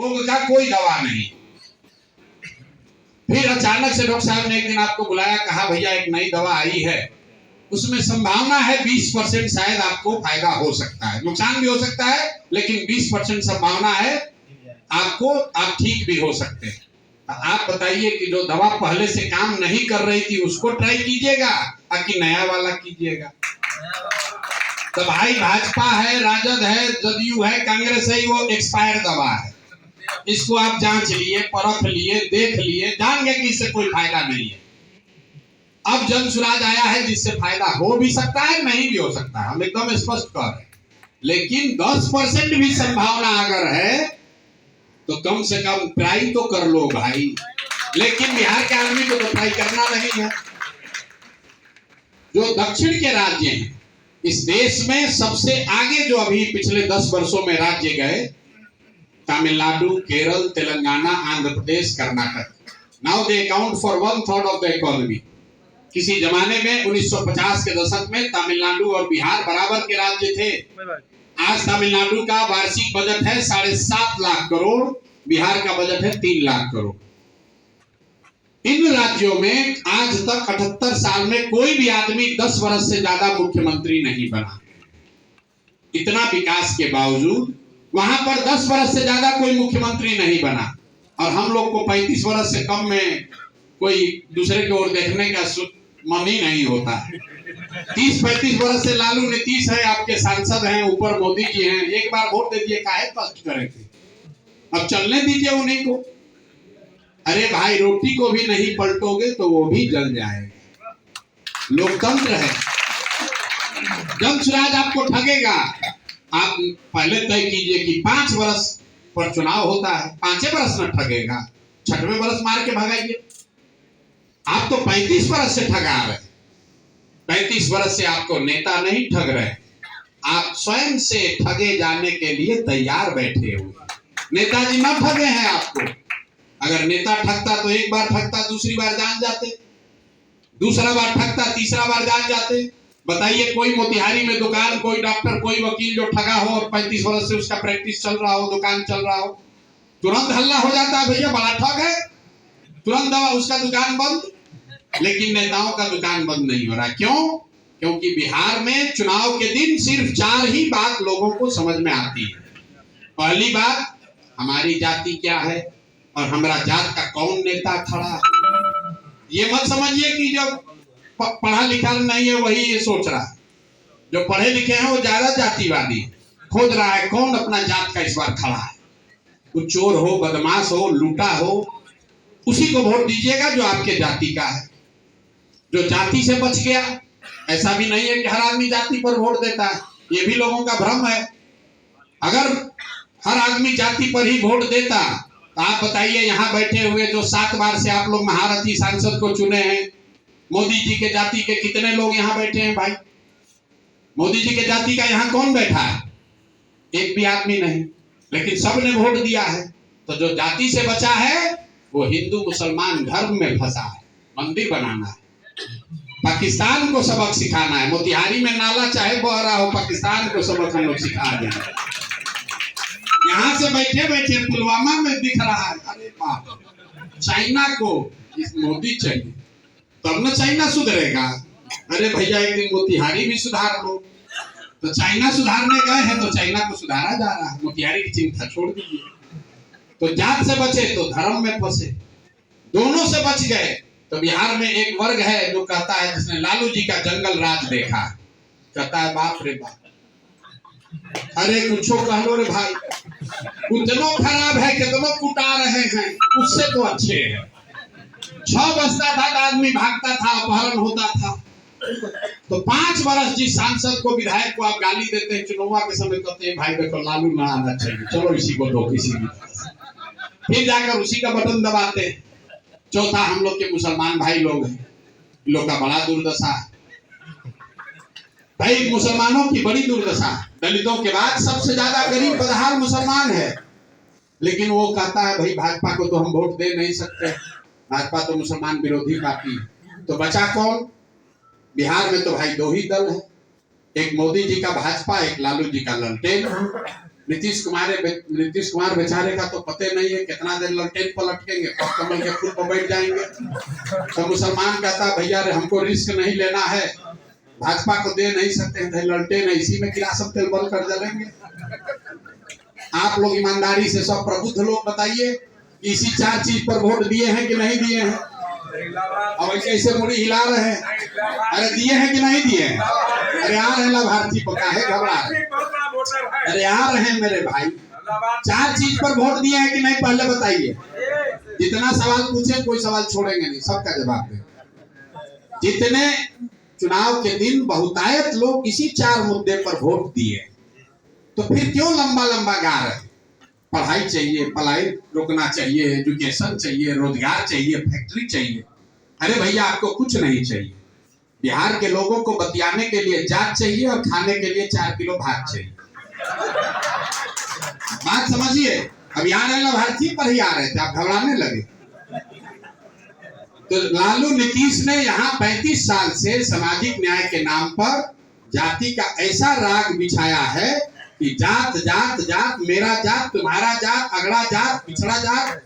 रोग का कोई दवा नहीं। फिर अचानक से डॉक्टर साहब ने एक दिन आपको बुलाया, कहा भैया एक नई दवा आई है, उसमें संभावना है 20% शायद आपको फायदा हो सकता है, नुकसान भी हो सकता है, लेकिन 20% संभावना है आपको, आप ठीक भी हो सकते हैं। आप बताइए कि जो दवा पहले से काम नहीं कर रही थी उसको ट्राई कीजिएगा कि नया वाला कीजिएगा? तो भाई भाजपा है, राजद है, जदयू है, कांग्रेस है, वो एक्सपायर दवा है। इसको आप जांच लिए, परख लिए, देख लिए, जान गए कि इससे कोई फायदा नहीं है। अब जन सुराज आया है जिससे फायदा हो भी सकता है, नहीं भी हो सकता है, हम एकदम स्पष्ट कर रहे हैं। लेकिन 10% भी संभावना अगर है तो कम से कम ट्राई तो कर लो भाई। लेकिन बिहार के आदमी को तो ट्राई करना नहीं है। जो दक्षिण के राज्य हैं इस देश में सबसे आगे, जो अभी पिछले 10 वर्षों में राज्य गए, Tamil Nadu, Kerala, Telangana, Andhra Pradesh, Karnataka. Now they account for 1/3 of the economy. किसी जमाने में 1950 के दशक में तमिलनाडु और बिहार बराबर के राज्य थे। आज तमिलनाडु का वार्षिक बजट है 7.5 लाख करोड़, बिहार का बजट है 3 लाख करोड़। इन राज्यों में आज तक 78 साल में कोई भी आदमी 10 वर्ष से ज्यादा मुख्यमंत्री नहीं बना। इतना विकास के बावजूद वहां पर 10 वर्ष से ज्यादा कोई मुख्यमंत्री नहीं बना, और हम लोग को 35 वर्ष से कम में कोई दूसरे की ओर देखने का मन ही नहीं होता है। 30-35 वर्ष से लालू नीतीश है, आपके सांसद हैं, ऊपर मोदी जी हैं, एक बार वोट दे दिए, काहे कष्ट करेंगे? अब चलने दीजिए उन्हीं को। अरे भाई, रोटी को भी नहीं पलटोगे तो वो भी जल जाएगा। लोकतंत्र है। जन सुराज आपको ठगेगा। आप पहले तय कीजिए कि 5 वर्ष पर चुनाव होता है, 5 वर्ष न ठगेगा, 6वें वर्ष मार के भगाइए। आप तो 35 वर्ष से ठगा रहे, 35 वर्ष से आपको नेता नहीं ठग रहे, आप स्वयं से ठगे जाने के लिए तैयार बैठे हुए। नेताजी न ठगे हैं आपको। अगर नेता ठगता तो एक बार ठगता, दूसरी बार जान जाते, दूसरा बार ठगता, तीसरा बार जान जाते। बताइए कोई मोतिहारी में दुकान, कोई डॉक्टर, कोई वकील जो ठगा हो और 35 वर्ष से उसका प्रैक्टिस चल रहा हो, दुकान चल रहा हो, तुरंत हल्ला हो जाता है, भैया बड़ा ठग है, तुरंत दवा उसका दुकान बंद। लेकिन नेताओं का दुकान बंद नहीं हो रहा। क्यों? क्योंकि बिहार में चुनाव के दिन सिर्फ 4 ही बात लोगों को समझ में आती है। पहली बात, हमारी जाति क्या है और हमारा जात का कौन नेता खड़ा है। ये मत समझिए कि जो पढ़ा लिखा नहीं है वही ये सोच रहा है। जो पढ़े लिखे हैं वो ज्यादा जातिवादी खोज रहा है कौन अपना जात का इस बार खड़ा है। वो चोर हो, बदमाश हो, लूटा हो, उसी को वोट दीजिएगा जो आपके जाति का है, जो जाति से बच गया। ऐसा भी नहीं है कि हर आदमी जाति पर वोट देता है, ये भी लोगों का भ्रम है। अगर हर आदमी जाति पर ही वोट देता तो आप बताइए यहाँ बैठे हुए जो 7 बार से आप लोग महारथी सांसद को चुने हैं, मोदी जी के जाति के कितने लोग यहाँ बैठे हैं भाई? मोदी जी के जाति का यहाँ कौन बैठा है? एक भी आदमी नहीं, लेकिन सबने वोट दिया है। तो जो जाति से बचा है वो हिंदू मुसलमान धर्म में फंसा है। मंदिर बनाना है, पाकिस्तान को सबक सिखाना है। मोतिहारी में नाला चाहे बह रहा हो, पाकिस्तान को सबक हम लोग सिखा देंगे। यहाँ से बैठे बैठे पुलवामा में दिख रहा है, अरे बाप, चाइना को इस मोदी चाहिए तब न चाइना सुधरेगा। अरे भैया एक दिन मोतिहारी भी सुधार लो। तो चाइना सुधारने गए हैं तो चाइना को सुधारा जा रहा है, मोतिहारी की चिंता छोड़ दीजिए। तो जात से बचे तो धर्म में फंसे, दोनों से बच गए। तो बिहार में एक वर्ग है जो कहता है, जिसने लालू जी का जंगल राज देखा, कहता है बाप रे बाप, अरे कुछो कह लो रे भाई, उतनो खराब है, कितनो कुटा रहे हैं, उससे तो अच्छे है। 6 बजता था तो आदमी भागता था, अपहरण होता था। तो 5 वर्ष जिस सांसद को, विधायक को आप गाली देते हैं, चुनाव के समय कहते हैं भाई देखो लालू ना आना चाहिए, चलो इसी को दो किसी भी। फिर जाकर उसी का बटन दबाते हैं। चौथा, हम लोग के मुसलमान भाई लोग हैं, लोग का बड़ा दुर्दशा है भाई, मुसलमानों की बड़ी दुर्दशा है। दलितों के बाद सबसे ज्यादा गरीब बदहाल मुसलमान है। लेकिन वो कहता है भाई भाजपा को तो हम वोट दे नहीं सकते, भाजपा तो मुसलमान विरोधी पार्टी है। तो बचा कौन? बिहार में तो भाई 2 ही दल है, एक मोदी जी का भाजपा, एक लालू जी का ललटेन। नीतीश कुमार बेचारे का तो पते नहीं है कितना देर ललटेन पर लटकेंगे, कब कमल के फूल पर बैठ जाएंगे। तो मुसलमान कहता भैया रे हमको रिस्क नहीं लेना है, भाजपा को दे नहीं सकते हैं, ललटेन है इसी में किरासन तेल बल कर जलेंगे। आप लोग ईमानदारी से सब प्रबुद्ध लोग बताइए, इसी 4 चीज पर वोट दिए हैं कि नहीं दिए हैं? और ऐसे मुड़ी हिला रहे हैं, अरे दिए हैं कि नहीं दिए हैं? अरे आ रहे लाभार्थी पता है, घबरा रहे, अरे आ रहे हैं मेरे भाई। 4 चीज पर वोट दिए हैं कि नहीं पहले बताइए। जितना सवाल पूछे कोई सवाल छोड़ेंगे नहीं, सबका जवाब दें। जितने चुनाव के दिन बहुतायत लोग इसी 4 मुद्दे पर वोट दिए, तो फिर क्यों लंबा लंबा गा रहे? पढ़ाई चाहिए, पढ़ाई रुकना चाहिए, एजुकेशन चाहिए, रोजगार चाहिए, फैक्ट्री चाहिए। अरे भैया आपको कुछ नहीं चाहिए। बिहार के लोगों को बतियाने के लिए जात चाहिए और खाने के लिए 4 किलो भात चाहिए। बात समझिए। अब यहाँ लाभार्थी पर ही आ रहे थे, आप घबराने लगे। तो लालू नीतीश ने यहाँ 35 साल से सामाजिक न्याय के नाम पर जाति का ऐसा राग बिछाया है कि जात जात जात, मेरा जात, तुम्हारा जात, अगड़ा जात, पिछड़ा जात,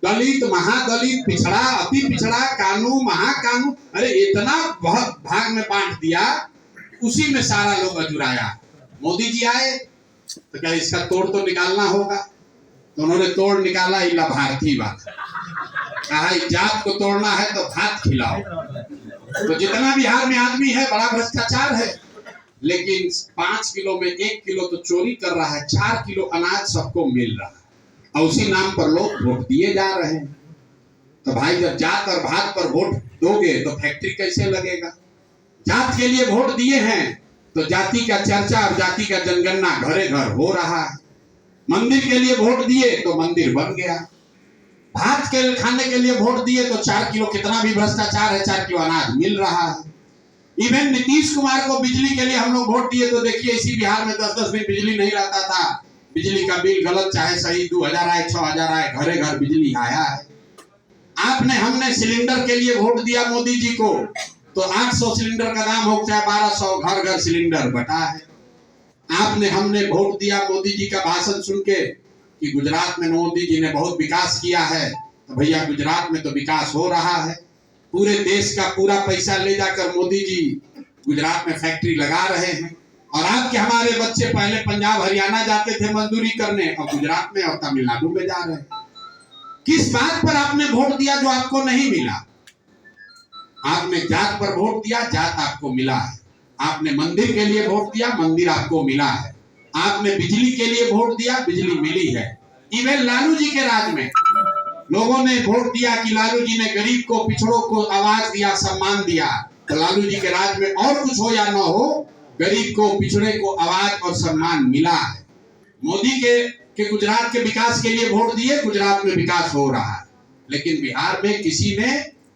दलित, महादलित, पिछड़ा, अति पिछड़ा, कानून, महाकानून, अरे इतना भाग में बांट दिया, उसी में सारा लोग अजुराया। मोदी जी आए तो क्या इसका तोड़ तो निकालना होगा, तो उन्होंने तोड़ निकाला लाभार्थी वाला। कहा जात को तोड़ना है तो भात खिलाओ। तो जितना बिहार में आदमी है बड़ा भ्रष्टाचार है, लेकिन 5 किलो में 1 किलो तो चोरी कर रहा है, 4 किलो अनाज सबको मिल रहा है, और उसी नाम पर लोग वोट दिए जा रहे हैं। तो भाई जब जात और भात पर वोट दोगे तो फैक्ट्री कैसे लगेगा? जात के लिए वोट दिए हैं तो जाति का चर्चा और जाति का जनगणना घरे घर हो रहा है। मंदिर के लिए वोट दिए तो मंदिर बन गया। भात के खाने के लिए वोट दिए तो 4 किलो, कितना भी भ्रष्टाचार है, 4 किलो अनाज मिल रहा है। इवन नीतीश कुमार को बिजली के लिए हम लोग वोट दिए तो देखिए इसी बिहार में 10-10 दिन बिजली नहीं रहता था। बिजली का बिल गलत चाहे सही 2000 आए 6000 आए, घरे घर बिजली आया है। आपने हमने सिलेंडर के लिए वोट दिया मोदी जी को तो 800 सिलेंडर का दाम हो चाहे 1200, घर घर सिलेंडर बटा है। आपने हमने वोट दिया मोदी जी का भाषण सुन के कि गुजरात में मोदी जी ने बहुत विकास किया है, तो भैया गुजरात में तो विकास हो रहा है। पूरे देश का पूरा पैसा ले जाकर मोदी जी गुजरात में फैक्ट्री लगा रहे हैं, और आपके हमारे बच्चे पहले पंजाब हरियाणा जाते थे मजदूरी करने, और गुजरात में और तमिलनाडु में जा रहे हैं। किस बात पर आपने वोट दिया जो आपको नहीं मिला? आपने जात पर वोट दिया, जात आपको मिला है। आपने मंदिर के लिए वोट दिया, मंदिर आपको मिला है। आपने बिजली के लिए वोट दिया, बिजली मिली है। इवन लालू जी के राज में लोगों ने वोट दिया कि लालू जी ने गरीब को, पिछड़ों को आवाज दिया, सम्मान दिया। तो लालू जी के राज में और कुछ हो या न हो, गरीब को, पिछड़े को आवाज और सम्मान मिला है। मोदी के गुजरात के विकास के लिए वोट दिए, गुजरात में विकास हो रहा है। लेकिन बिहार में किसी ने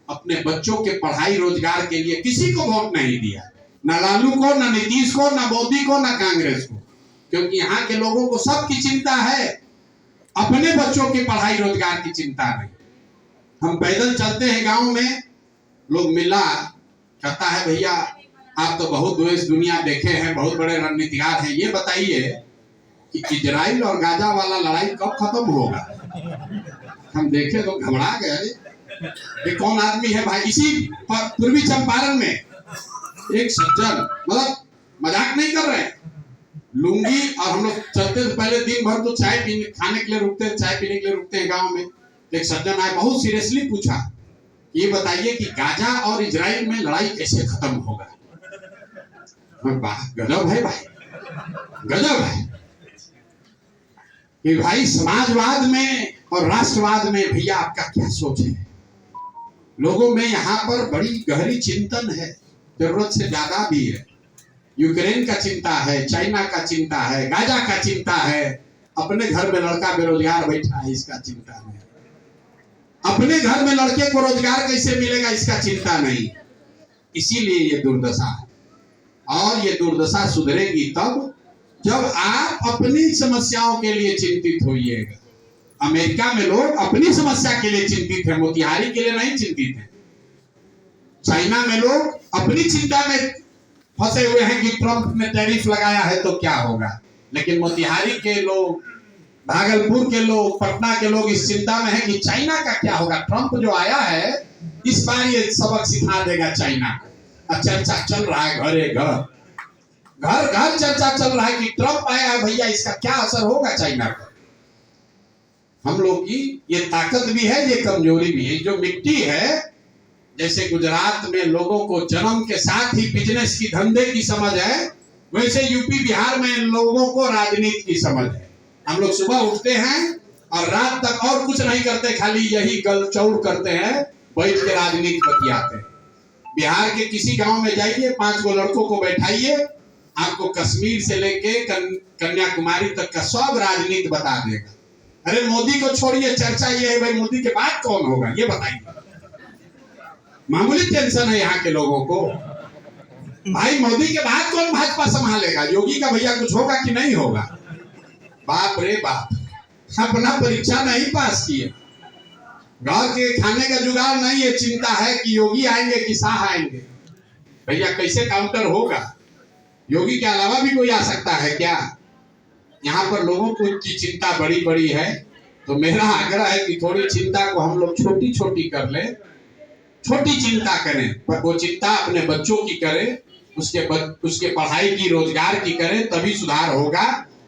अपने बच्चों के पढ़ाई रोजगार के लिए किसी को वोट नहीं दिया, ना लालू को, ना नीतीश को, ना मोदी को, ना कांग्रेस को। क्योंकि यहाँ के लोगों को सबकी चिंता है, अपने बच्चों की पढ़ाई रोजगार की चिंता नहीं। हम पैदल चलते हैं गांव में, लोग मिला कहता है भैया आप तो बहुत देश दुनिया देखे हैं, बहुत बड़े रणनीतिकार हैं, ये बताइए कि इजराइल और गाजा वाला लड़ाई कब खत्म होगा? हम देखे तो घबरा गए, ये कौन आदमी है भाई? इसी पूर्वी चंपारण में एक सज्जन, मतलब मजाक नहीं कर रहे, लुंगी, और हम लोग चलते थे पहले दिन भर तो चाय पीने खाने के लिए रुकते, चाय पीने के लिए रुकते हैं गांव में। एक सज्जन आए, बहुत सीरियसली पूछा, ये बताइए कि गाजा और इजराइल में लड़ाई कैसे खत्म होगा? गजब है भाई, गजब है कि भाई समाजवाद में और राष्ट्रवाद में भैया आपका क्या सोच है? लोगों में यहाँ पर बड़ी गहरी चिंतन है, जरूरत से ज्यादा भी है। यूक्रेन का चिंता है, चाइना का चिंता है, गाजा का चिंता है, अपने घर में लड़का बेरोजगार बैठा है इसका चिंता नहीं, अपने घर में लड़के को रोजगार कैसे मिलेगा इसका चिंता नहीं। इसीलिए ये दुर्दशा है, और ये दुर्दशा सुधरेगी तब जब आप अपनी समस्याओं के लिए चिंतित होइएगा। अमेरिका में लोग अपनी समस्या के लिए चिंतित है, मोतिहारी के लिए नहीं चिंतित है। चाइना में लोग अपनी चिंता में फंसे हुए हैं कि ट्रंप ने टैरिफ लगाया है तो क्या होगा। लेकिन मोतिहारी के लोग, भागलपुर के लोग, पटना के लोग इस चिंता में है कि चाइना का क्या होगा। ट्रंप जो आया है इस बार ये सबक सिखा देगा चाइना को। चर्चा चल रहा है घर घर चर्चा चल रहा है कि ट्रंप आया है भैया, इसका क्या असर होगा चाइना पर। हम लोग की ये ताकत भी है, ये कमजोरी भी है। जो मिट्टी है, जैसे गुजरात में लोगों को जन्म के साथ ही बिजनेस की, धंधे की समझ है, वैसे यूपी बिहार में लोगों को राजनीति की समझ है। हम लोग सुबह उठते हैं और रात तक और कुछ नहीं करते, खाली यही गलचौड़ करते हैं, बैठ के राजनीति बतियाते हैं। बिहार के किसी गांव में जाइए, 5 गो लड़कों को बैठाइए, आपको कश्मीर से लेके कन्याकुमारी तक का सब राजनीति बता देगा। अरे मोदी को छोड़िए, चर्चा ये है भाई मोदी के बाद कौन होगा ये बताइए। मामूली टेंशन है यहाँ के लोगों को, भाई मोदी के बाद कौन भाजपा संभालेगा, योगी का भैया कुछ होगा कि नहीं होगा। बाप रे बाप, अपना परीक्षा नहीं पास किए, घर के खाने का जुगाड़ नहीं है, चिंता है कि योगी आएंगे कि शाह आएंगे। भैया कैसे काउंटर होगा, योगी के अलावा भी कोई आ सकता है क्या। यहाँ पर लोगों को की चिंता बड़ी बड़ी है, तो मेरा आग्रह है कि थोड़ी चिंता को हम लोग छोटी छोटी कर ले, छोटी चिंता करें, पर वो चिंता अपने बच्चों की करें, उसके पढ़ाई की, रोजगार की करें, तभी सुधार होगा,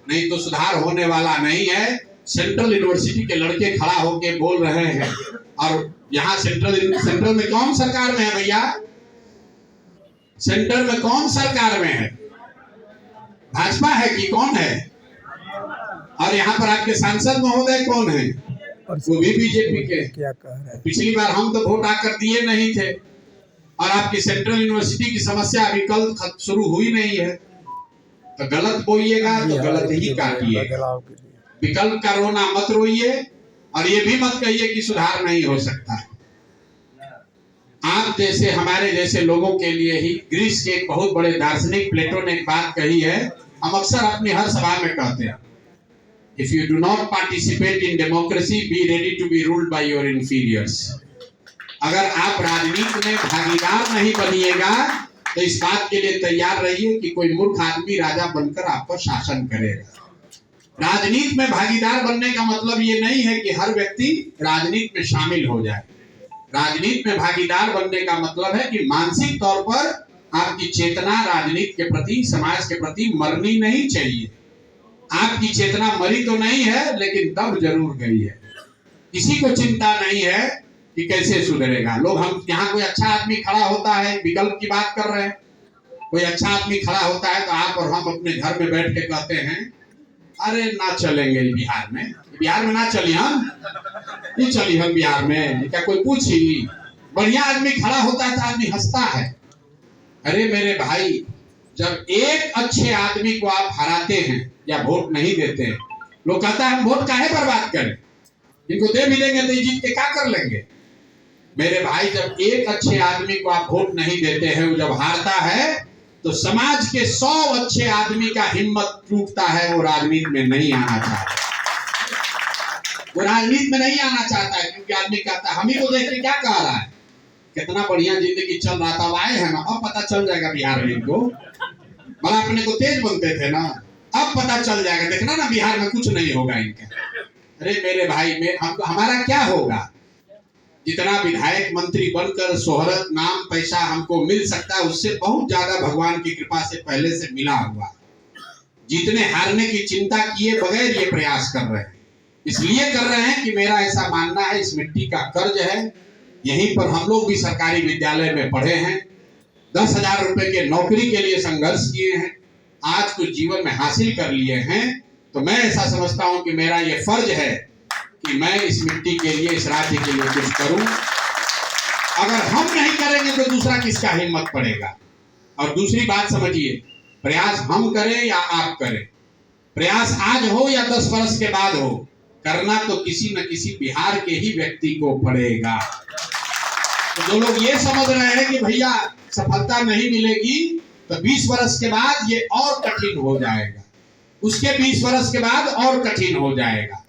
नहीं तो सुधार होने वाला नहीं है। सेंट्रल यूनिवर्सिटी के लड़के खड़ा होके बोल रहे हैं, और यहाँ सेंट्रल में कौन सरकार में है भैया, सेंटर में कौन सरकार में है, भाजपा है कि कौन है। और यहाँ पर आपके सांसद महोदय कौन है, वो भी बीजेपी के। क्या कह रहे हैं, पिछली बार हम तो वोट आकर दिए नहीं थे, और आपकी सेंट्रल यूनिवर्सिटी की समस्या अभी कल शुरू हुई नहीं है, तो गलत बोलिएगा तो गलत ही काटिएगा। विकल्प का रोना मत रोइए, और ये भी मत कहिए कि सुधार नहीं हो सकता। आप जैसे, हमारे जैसे लोगों के लिए ही, ग्रीस के एक बहुत बड़े दार्शनिक प्लेटो ने एक बात कही है, हम अक्सर अपनी हर सभा में कहते हैं, if you do not participate in democracy, be ready to be ruled by your inferiors. अगर आप राजनीति में भागीदार नहीं बनिएगा तो इस बात के लिए तैयार रहिए कि कोई मूर्ख आदमी राजा बनकर आपको शासन करेगा। राजनीति में भागीदार बनने का मतलब ये नहीं है कि हर व्यक्ति राजनीति में शामिल हो जाए। राजनीति में भागीदार बनने का मतलब है कि मानसिक तौर पर आपकी चेतना राजनीति के प्रति, समाज के प्रति मरनी नहीं चाहिए। आपकी चेतना मरी तो नहीं है, लेकिन दब जरूर गई है। किसी को चिंता नहीं है कि कैसे सुधरेगा। लोग, हम यहाँ कोई अच्छा आदमी खड़ा होता है, विकल्प की बात कर रहे हैं, कोई अच्छा आदमी खड़ा होता है तो आप और हम अपने घर में बैठ के कहते हैं अरे ना चलेंगे बिहार में ना चली, हम नहीं चली हम बिहार में, क्या कोई पूछी। बढ़िया आदमी खड़ा होता है तो आदमी हंसता है। अरे मेरे भाई, जब एक अच्छे आदमी को आप हराते हैं या वोट नहीं देते हैं, लोग कहता है हम वोट काहे बर्बाद करें, इनको दे मिलेंगे तो जीत के क्या कर लेंगे। मेरे भाई, जब एक अच्छे आदमी को आप वोट नहीं देते हैं, वो जब हारता है तो समाज के 100 अच्छे आदमी का हिम्मत टूटता है, वो राजनीति में नहीं आना चाहता, वो राजनीति में नहीं आना चाहता है, क्योंकि आदमी कहता है हम ही को देख के क्या कह रहा है, कितना बढ़िया जिंदगी चल रहा था, आए हैं ना, अब पता चल जाएगा बिहार में इनको, भला अपने को तेज बनते थे ना, अब पता चल जाएगा, देखना ना बिहार में कुछ नहीं होगा इनका। अरे मेरे भाई, हमारा क्या होगा, जितना विधायक मंत्री बनकर शोहरत, नाम, पैसा हमको मिल सकता है, उससे बहुत ज्यादा भगवान की कृपा से पहले से मिला हुआ। जीतने हारने की चिंता किए बगैर ये प्रयास कर रहे हैं, इसलिए कर रहे हैं कि मेरा ऐसा मानना है इस मिट्टी का कर्ज है। यहीं पर हम लोग भी सरकारी विद्यालय में पढ़े हैं, 10,000 रुपए के नौकरी के लिए संघर्ष किए हैं, आज कुछ जीवन में हासिल कर लिए हैं। तो मैं ऐसा समझता हूं कि मेरा ये फर्ज है कि मैं इस मिट्टी के लिए, इस राज्य के लिए कुछ करूं। अगर हम नहीं करेंगे तो दूसरा किसका हिम्मत पड़ेगा। और दूसरी बात समझिए, प्रयास हम करें या आप करें, प्रयास आज हो या 10 वर्ष के बाद हो, करना तो किसी न किसी बिहार के ही व्यक्ति को पड़ेगा। तो जो लोग ये समझ रहे हैं कि भैया सफलता नहीं मिलेगी, तो 20 वर्ष के बाद ये और कठिन हो जाएगा, उसके 20 वर्ष के बाद और कठिन हो जाएगा।